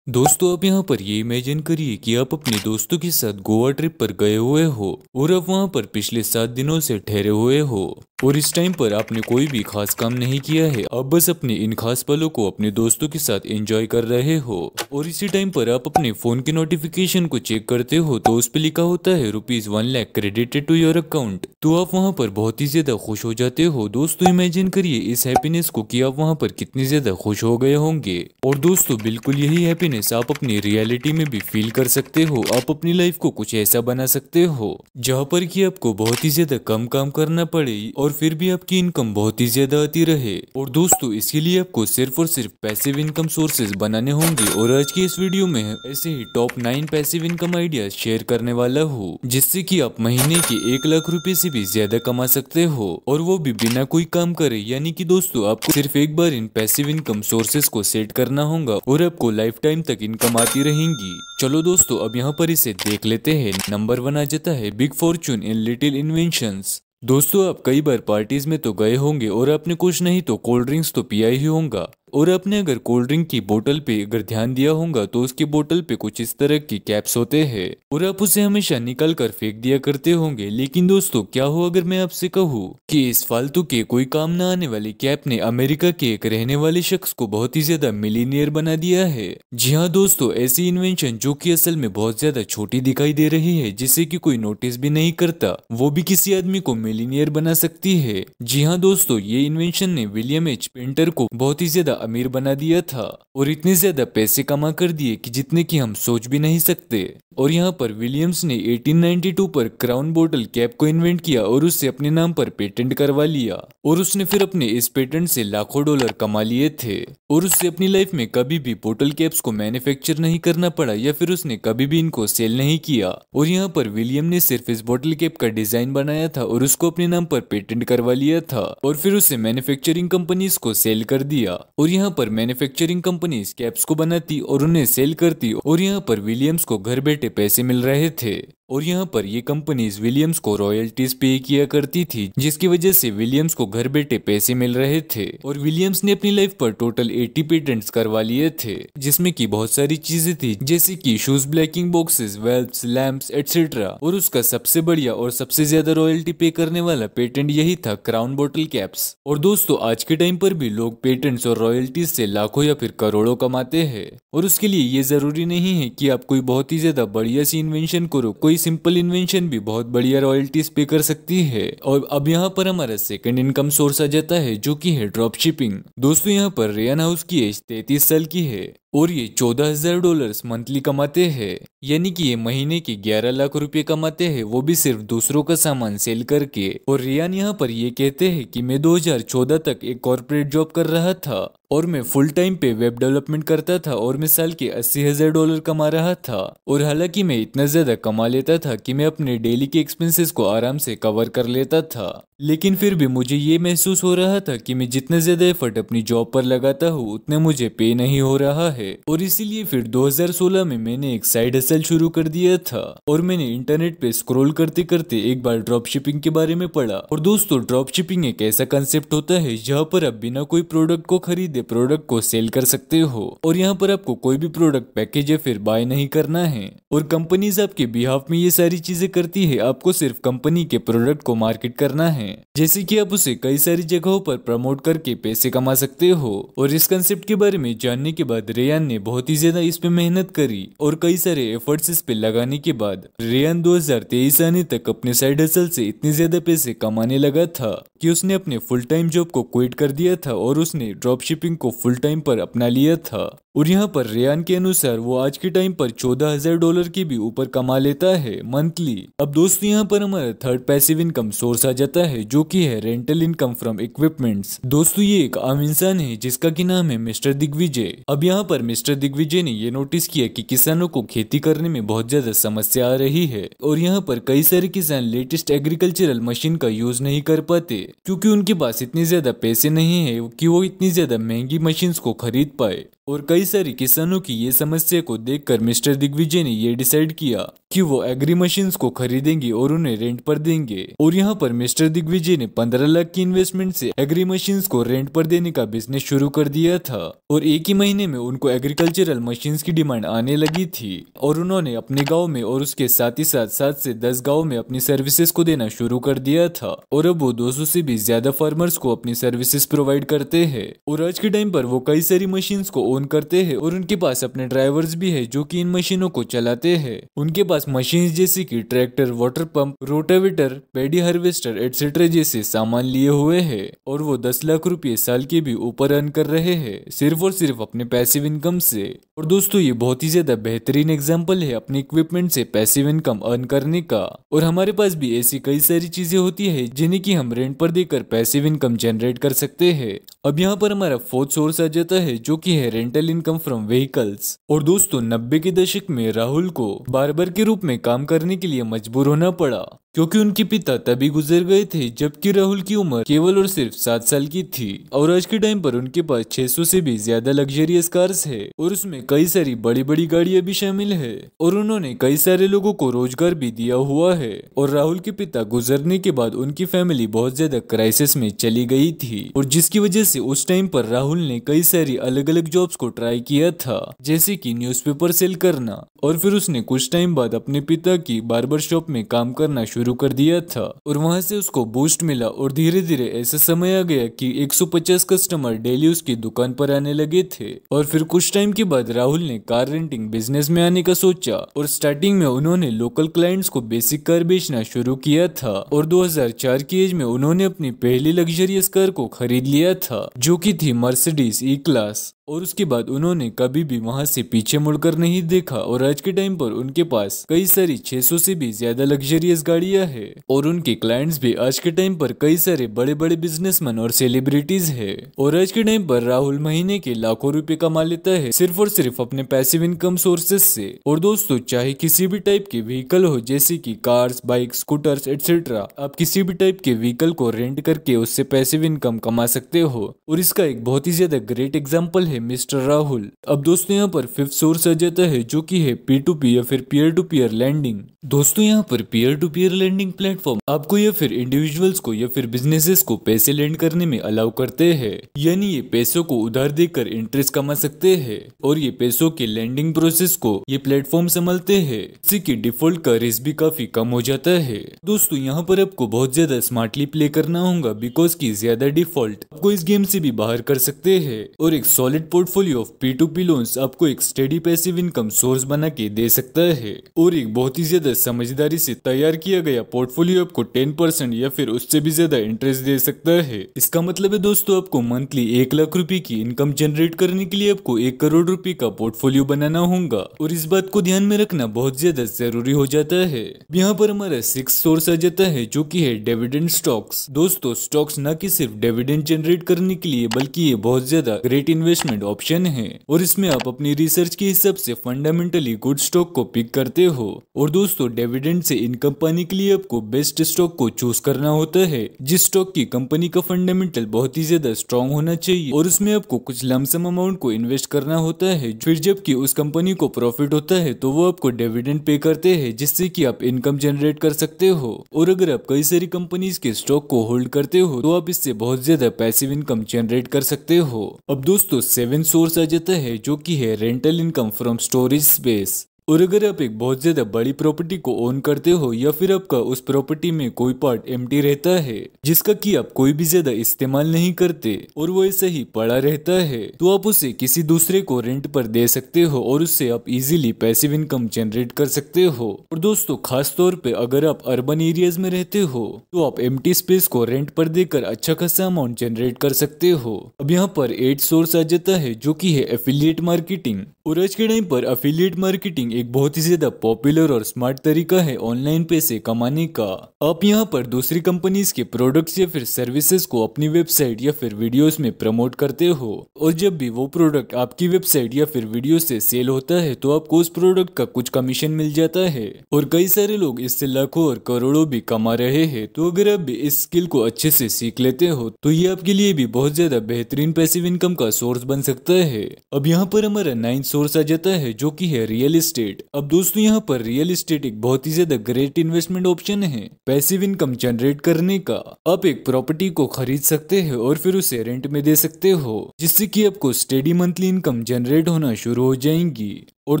दोस्तों, आप यहाँ पर ये इमेजिन करिए कि आप अपने दोस्तों के साथ गोवा ट्रिप पर गए हुए हो और आप वहाँ पर पिछले 7 दिनों से ठहरे हुए हो और इस टाइम पर आपने कोई भी खास काम नहीं किया है। आप बस अपने इन खास पलों को अपने दोस्तों के साथ एंजॉय कर रहे हो और इसी टाइम पर आप अपने फोन के नोटिफिकेशन को चेक करते हो तो उस पर लिखा होता है ₹1,00,000 क्रेडिटेड टू योर अकाउंट। तो आप वहाँ पर बहुत ही ज्यादा खुश हो जाते हो। दोस्तों, इमेजिन करिए इस हैप्पीनेस को कि आप वहाँ पर कितने ज्यादा खुश हो गए होंगे। और दोस्तों, बिल्कुल यही हैप्पीनेस आप अपनी रियलिटी में भी फील कर सकते हो। आप अपनी लाइफ को कुछ ऐसा बना सकते हो जहाँ पर कि आपको बहुत ही ज्यादा कम काम करना पड़े और फिर भी आपकी इनकम बहुत ही ज्यादा आती रहे। और दोस्तों, इसके लिए आपको सिर्फ और सिर्फ पैसिव इनकम सोर्सेज बनाने होंगे। और आज की इस वीडियो में ऐसे ही top 9 passive income ideas share करने वाला हूँ जिससे कि आप महीने के 1,00,000 रुपए से भी ज्यादा कमा सकते हो और वो भी बिना कोई काम करे। यानी कि दोस्तों, आपको सिर्फ एक बार इन पैसिव इनकम सोर्सेज को सेट करना होगा और आपको लाइफ टाइम तक इनकम आती रहेंगी। चलो दोस्तों, अब यहाँ पर इसे देख लेते हैं। नंबर 1 आ जाता है big Fortune in little inventions. दोस्तों, आप कई बार पार्टीज में तो गए होंगे और आपने कुछ नहीं तो कोल्ड ड्रिंक्स तो पिया ही होगा। और आपने अगर कोल्ड ड्रिंक की बोतल पे अगर ध्यान दिया होगा तो उसकी बोतल पे कुछ इस तरह की कैप्स होते हैं और आप उसे हमेशा निकाल कर फेंक दिया करते होंगे। लेकिन दोस्तों, क्या हो अगर मैं आपसे कहूँ कि इस फालतू के कोई काम न आने वाली कैप ने अमेरिका के एक रहने वाले शख्स को बहुत ही ज्यादा मिलीनियर बना दिया है। जी हाँ दोस्तों, ऐसी इन्वेंशन जो कि असल में बहुत ज्यादा छोटी दिखाई दे रही है, जिसे कि कोई नोटिस भी नहीं करता, वो भी किसी आदमी को मिलीनियर बना सकती है। जी हाँ दोस्तों, ये इन्वेंशन ने विलियम एच पेंटर को बहुत ही ज्यादा अमीर बना दिया था और इतने ज्यादा पैसे कमा कर दिए कि जितने की हम सोच भी नहीं सकते। और यहाँ पर विलियम्स ने 1892 पर क्राउन बोतल कैप को इन्वेंट किया और उससे अपने नाम पर पेटेंट करवा लिया और उसने फिर अपने इस पेटेंट से लाखों डॉलर कमा लिए थे और उससे अपनी लाइफ में कभी भी बोतल कैप्स को मैन्युफैक्चर नहीं करना पड़ा या फिर उसने कभी भी इनको सेल नहीं किया। और यहाँ पर विलियम ने सिर्फ इस बोतल कैप का डिजाइन बनाया था और उसको अपने नाम पर पेटेंट करवा लिया था और फिर उसे मैन्युफैक्चरिंग कंपनीज को सेल कर दिया और यहाँ पर मैन्युफैक्चरिंग कंपनीज कैप्स को बनाती और उन्हें सेल करती और यहाँ पर विलियम्स को घर बैठे पैसे मिल रहे थे। और यहाँ पर ये कंपनीज विलियम्स को रॉयल्टीज पे किया करती थी जिसकी वजह से विलियम्स को घर बैठे पैसे मिल रहे थे। और विलियम्स ने अपनी लाइफ पर टोटल 80 पेटेंट्स करवा लिए थे जिसमें की बहुत सारी चीजें थी जैसे कि shoes blacking boxes, valves, lamps etcetera. और उसका सबसे बढ़िया और सबसे ज्यादा रॉयल्टी पे करने वाला पेटेंट यही था क्राउन बोतल कैप्स। और दोस्तों, आज के टाइम पर भी लोग पेटेंट्स और रॉयल्टीज से लाखों या फिर करोड़ों कमाते हैं और उसके लिए ये जरूरी नहीं है कि आप कोई बहुत ही ज्यादा बढ़िया सी इन्वेंशन करो। कोई सिंपल इन्वेंशन भी बहुत बढ़िया रॉयल्टीज पे कर सकती है। और अब यहाँ पर हमारा सेकंड इनकम सोर्स आ जाता है जो कि है ड्रॉप शिपिंग। दोस्तों, यहाँ पर रेयन हाउस की एज 33 साल की है और ये $14,000 मंथली कमाते हैं। यानी कि ये महीने के 11 लाख रुपए कमाते हैं, वो भी सिर्फ दूसरों का सामान सेल करके। और रियान यहाँ पर ये कहते हैं कि मैं 2014 तक एक कॉर्पोरेट जॉब कर रहा था और मैं फुल टाइम पे वेब डेवलपमेंट करता था और मैं साल के $80,000 कमा रहा था। और हालांकि मैं इतना ज्यादा कमा लेता था कि मैं अपने डेली के एक्सपेंसेस को आराम से कवर कर लेता था, लेकिन फिर भी मुझे ये महसूस हो रहा था कि मैं जितना ज्यादा एफर्ट अपनी जॉब पर लगाता हूँ उतने मुझे पे नहीं हो रहा है। और इसीलिए फिर 2016 में मैंने एक साइड हसल शुरू कर दिया था और मैंने इंटरनेट पे स्क्रॉल करते करते एक बार ड्रॉप शिपिंग के बारे में पढ़ा। और दोस्तों, ड्रॉप शिपिंग एक ऐसा कंसेप्ट होता है जहाँ पर आप बिना कोई प्रोडक्ट को खरीदे प्रोडक्ट को सेल कर सकते हो और यहाँ पर आपको कोई भी प्रोडक्ट पैकेज या फिर बाय नहीं करना है और कंपनीज आपके बिहाफ में ये सारी चीजें करती है। आपको सिर्फ कंपनी के प्रोडक्ट को मार्केट करना है, जैसे कि आप उसे कई सारी जगहों पर प्रमोट करके पैसे कमा सकते हो। और इस कंसेप्ट के बारे में जानने के बाद रेयान ने बहुत ही ज्यादा इस पे मेहनत करी और कई सारे एफर्ट्स इस पे लगाने के बाद रेयान 2023 आने तक अपने साइड हसल से इतने ज्यादा पैसे कमाने लगा था कि उसने अपने फुल टाइम जॉब को क्विट कर दिया था और उसने ड्रॉप शिपिंग को फुल टाइम पर अपना लिया था। और यहाँ पर रेयान के अनुसार वो आज के टाइम पर $14,000 की भी ऊपर कमा लेता है मंथली। अब दोस्तों, यहाँ पर हमारा थर्ड पैसिव इनकम सोर्स आ जाता है जो कि है रेंटल इनकम फ्रॉम इक्विपमेंट्स। दोस्तों, ये एक आम इंसान है जिसका की नाम है मिस्टर दिग्विजय। अब यहाँ पर मिस्टर दिग्विजय ने ये नोटिस किया कि किसानों को खेती करने में बहुत ज्यादा समस्या आ रही है और यहाँ पर कई सारे किसान लेटेस्ट एग्रीकल्चरल मशीन का यूज नहीं कर पाते क्योंकि उनके पास इतने ज्यादा पैसे नहीं है कि वो इतनी ज्यादा महंगी मशीन्स को खरीद पाए। और कई सारे किसानों की ये समस्या को देखकर मिस्टर दिग्विजय ने ये डिसाइड किया कि वो एग्री मशीन्स को खरीदेंगे और उन्हें रेंट पर देंगे। और यहाँ पर मिस्टर दिग्विजय ने 15 लाख की इन्वेस्टमेंट से एग्री मशीन्स को रेंट पर देने का बिजनेस शुरू कर दिया था और एक ही महीने में उनको एग्रीकल्चरल मशीन्स की डिमांड आने लगी थी और उन्होंने अपने गाँव में और उसके साथ ही साथ 7 से 10 गाँव में अपनी सर्विसेज को देना शुरू कर दिया था और अब वो 200 से भी ज्यादा फार्मर्स को अपनी सर्विसेज प्रोवाइड करते हैं। और आज के टाइम पर वो कई सारी मशीन्स को ओन करते हैं और उनके पास अपने ड्राइवर्स भी है जो कि इन मशीनों को चलाते हैं। उनके पास मशीन जैसे कि tractor, water pump, rotavator, paddy harvester etcetera जैसे सामान लिए हुए हैं और वो 10 लाख रुपए साल के भी ऊपर अर्न कर रहे हैं सिर्फ और सिर्फ अपने पैसिव इनकम से। और दोस्तों ये बहुत ही ज्यादा बेहतरीन एग्जाम्पल है अपने इक्विपमेंट से पैसिव इनकम अर्न करने का। और हमारे पास भी ऐसी कई सारी चीजें होती है जिन्हें की हम रेंट पर देकर पैसिव इनकम जनरेट कर सकते हैं। अब यहाँ पर हमारा फोर्थ सोर्स आ जाता है जो कि है रेंटल इनकम फ्रॉम व्हीकल्स। और दोस्तों 90 के दशक में राहुल को बार्बर के रूप में काम करने के लिए मजबूर होना पड़ा क्योंकि उनके पिता तभी गुजर गए थे जबकि राहुल की उम्र केवल और सिर्फ 7 साल की थी। और आज के टाइम पर उनके पास 600 से भी ज्यादा लग्जरियस कार्स है और उसमें कई सारी बड़ी बड़ी गाड़ियां भी शामिल है और उन्होंने कई सारे लोगों को रोजगार भी दिया हुआ है। और राहुल के पिता गुजरने के बाद उनकी फैमिली बहुत ज्यादा क्राइसिस में चली गई थी और जिसकी वजह से उस टाइम पर राहुल ने कई सारी अलग अलग जॉब्स को ट्राई किया था जैसे कि न्यूज़पेपर सेल करना और फिर उसने कुछ टाइम बाद अपने पिता की बार्बर शॉप में काम करना शुरू कर दिया था और वहां से उसको बूस्ट मिला और धीरे धीरे ऐसा समय आ गया कि 150 कस्टमर डेली उसकी दुकान पर आने लगे थे। और फिर कुछ टाइम के बाद राहुल ने कार रेंटिंग बिजनेस में आने का सोचा और स्टार्टिंग में उन्होंने लोकल क्लाइंट्स को बेसिक कार बेचना शुरू किया था और 2004 की एज में उन्होंने अपनी पहली लग्जरियस कार को खरीद लिया था जो कि थी मर्सिडीज ई क्लास। और उसके बाद उन्होंने कभी भी वहां से पीछे मुड़कर नहीं देखा और आज के टाइम पर उनके पास कई सारी 600 से भी ज्यादा लग्जरियस गाड़ियां हैं और उनके क्लाइंट्स भी आज के टाइम पर कई सारे बड़े बड़े बिजनेसमैन और सेलिब्रिटीज है। और आज के टाइम पर राहुल महीने के लाखों रुपए कमा लेता है सिर्फ और सिर्फ अपने पैसिव इनकम सोर्सेज से। और दोस्तों चाहे किसी भी टाइप के व्हीकल हो जैसे कि कार्स, बाइक, स्कूटर्स एटसेट्रा, आप किसी भी टाइप के व्हीकल को रेंट करके उससे पैसिव इनकम कमा सकते हो और इसका एक बहुत ही ज्यादा ग्रेट एग्जाम्पल है मिस्टर राहुल। अब दोस्तों यहाँ पर फिफ्थ सोर्स आ जाता है जो कि है P2P या फिर पीयर टू पीयर लैंडिंग। दोस्तों यहाँ पर peer to peer lending platform आपको या फिर इंडिविजुअल्स को या फिर बिजनेसेस को पैसे लैंड करने में अलाउ करते हैं, यानी ये पैसों को उधार देकर इंटरेस्ट कमा सकते हैं और ये पैसों के लैंडिंग प्रोसेस को ये प्लेटफॉर्म संभालते हैं जिससे कि डिफॉल्ट का रिस्क भी काफी कम हो जाता है। दोस्तों यहाँ पर आपको बहुत ज्यादा स्मार्टली प्ले करना होगा बिकॉज की ज्यादा डिफॉल्ट आपको इस गेम से भी बाहर कर सकते हैं और एक solid portfolio of P2P loans आपको एक स्टेडी पैसिव इनकम सोर्स बना के दे सकता है और एक बहुत ही ज्यादा समझदारी से तैयार किया गया पोर्टफोलियो आपको 10% या फिर उससे भी ज्यादा इंटरेस्ट दे सकता है। इसका मतलब है दोस्तों आपको मंथली 1 लाख रुपए की इनकम जनरेट करने के लिए आपको 1 करोड़ रुपए का पोर्टफोलियो बनाना होगा और इस बात को ध्यान में रखना बहुत ज्यादा जरूरी हो जाता है। यहाँ पर हमारा 6th सोर्स आ जाता है जो कि है डिविडेंड स्टॉक्स। दोस्तों स्टॉक्स न कि सिर्फ डिविडेंड जनरेट करने के लिए बल्कि ये बहुत ज्यादा ग्रेट इन्वेस्टमेंट ऑप्शन है और इसमें आप अपनी रिसर्च के हिसाब से फंडामेंटली गुड स्टॉक को पिक करते हो। और दोस्तों डिविडेंड से इनकम पाने के लिए आपको बेस्ट स्टॉक को चूज करना होता है जिस स्टॉक की कंपनी का फंडामेंटल बहुत ही ज्यादा स्ट्रॉन्ग होना चाहिए और उसमें आपको कुछ लमसम अमाउंट को इन्वेस्ट करना होता है। फिर जबकि उस कंपनी को प्रॉफिट होता है तो वो आपको डिविडेंड पे करते हैं जिससे कि आप इनकम जनरेट कर सकते हो। और अगर आप कई सारी कंपनीज के स्टॉक को होल्ड करते हो तो आप इससे बहुत ज्यादा पैसिव इनकम जनरेट कर सकते हो। अब दोस्तों 7th सोर्स आ जाता है जो कि है rental income from storage space. और अगर आप एक बहुत ज्यादा बड़ी प्रॉपर्टी को ओन करते हो या फिर आपका उस प्रॉपर्टी में कोई पार्ट एम्प्टी रहता है जिसका कि आप कोई भी ज्यादा इस्तेमाल नहीं करते और वो ऐसे ही पड़ा रहता है तो आप उसे किसी दूसरे को रेंट पर दे सकते हो और उससे आप इजीली पैसिव इनकम जनरेट कर सकते हो। और दोस्तों खास तौर पे अगर आप अर्बन एरियाज में रहते हो तो आप एम्प्टी स्पेस को रेंट पर देकर अच्छा खासा अमाउंट जनरेट कर सकते हो। अब यहाँ पर 8th सोर्स आ जाता है जो कि है एफिलिएट मार्केटिंग। और आज के टाइम पर एफिलिएट मार्केटिंग एक बहुत ही ज्यादा पॉपुलर और स्मार्ट तरीका है ऑनलाइन पैसे कमाने का। आप यहाँ पर दूसरी कंपनीज के प्रोडक्ट्स या फिर सर्विसेज को अपनी वेबसाइट या फिर वीडियोस में प्रमोट करते हो और जब भी वो प्रोडक्ट आपकी वेबसाइट या फिर वीडियो से सेल होता है तो आपको उस प्रोडक्ट का कुछ कमीशन मिल जाता है और कई सारे लोग इससे लाखों और करोड़ों भी कमा रहे हैं। तो अगर आप भी इस स्किल को अच्छे से सीख लेते हो तो ये आपके लिए भी बहुत ज्यादा बेहतरीन पैसिव इनकम का सोर्स बन सकता है। अब यहाँ पर हमारा 9th सोर्स आ जाता है जो कि है रियल एस्टेट। अब दोस्तों यहाँ पर रियल एस्टेट एक बहुत ही ज्यादा ग्रेट इन्वेस्टमेंट ऑप्शन है पैसिव इनकम जनरेट करने का। आप एक प्रॉपर्टी को खरीद सकते हैं और फिर उसे रेंट में दे सकते हो जिससे कि आपको स्टेडी मंथली इनकम जनरेट होना शुरू हो जाएंगी। और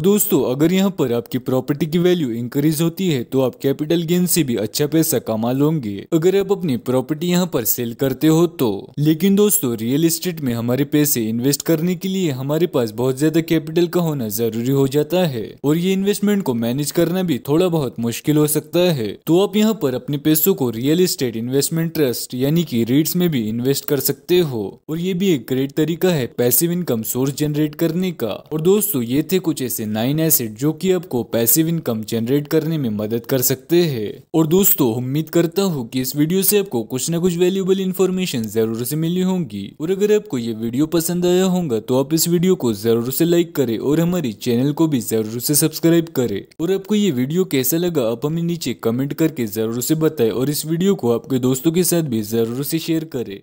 दोस्तों अगर यहाँ पर आपकी प्रॉपर्टी की वैल्यू इंक्रीज होती है तो आप कैपिटल गेन से भी अच्छा पैसा कमा लोगे अगर आप अपनी प्रॉपर्टी यहाँ पर सेल करते हो तो। लेकिन दोस्तों रियल एस्टेट में हमारे पैसे इन्वेस्ट करने के लिए हमारे पास बहुत ज्यादा कैपिटल का होना जरूरी हो जाता है और ये इन्वेस्टमेंट को मैनेज करना भी थोड़ा बहुत मुश्किल हो सकता है। तो आप यहाँ पर अपने पैसों को रियल एस्टेट इन्वेस्टमेंट ट्रस्ट यानी कि रीट्स में भी इन्वेस्ट कर सकते हो और ये भी एक ग्रेट तरीका है पैसिव इनकम सोर्स जनरेट करने का। और दोस्तों ये थे कुछ ऐसे 9 एसेट जो कि आपको पैसिव इनकम जनरेट करने में मदद कर सकते हैं। और दोस्तों उम्मीद करता हूँ कि इस वीडियो से आपको कुछ ना कुछ वैल्यूएबल इन्फॉर्मेशन जरूर से मिली होंगी और अगर आपको ये वीडियो पसंद आया होगा तो आप इस वीडियो को जरूर से लाइक करें और हमारी चैनल को भी जरूर से सब्सक्राइब करें। और आपको ये वीडियो कैसा लगा आप हमें नीचे कमेंट करके जरूर से बताएं और इस वीडियो को आपके दोस्तों के साथ भी जरूर से शेयर करें।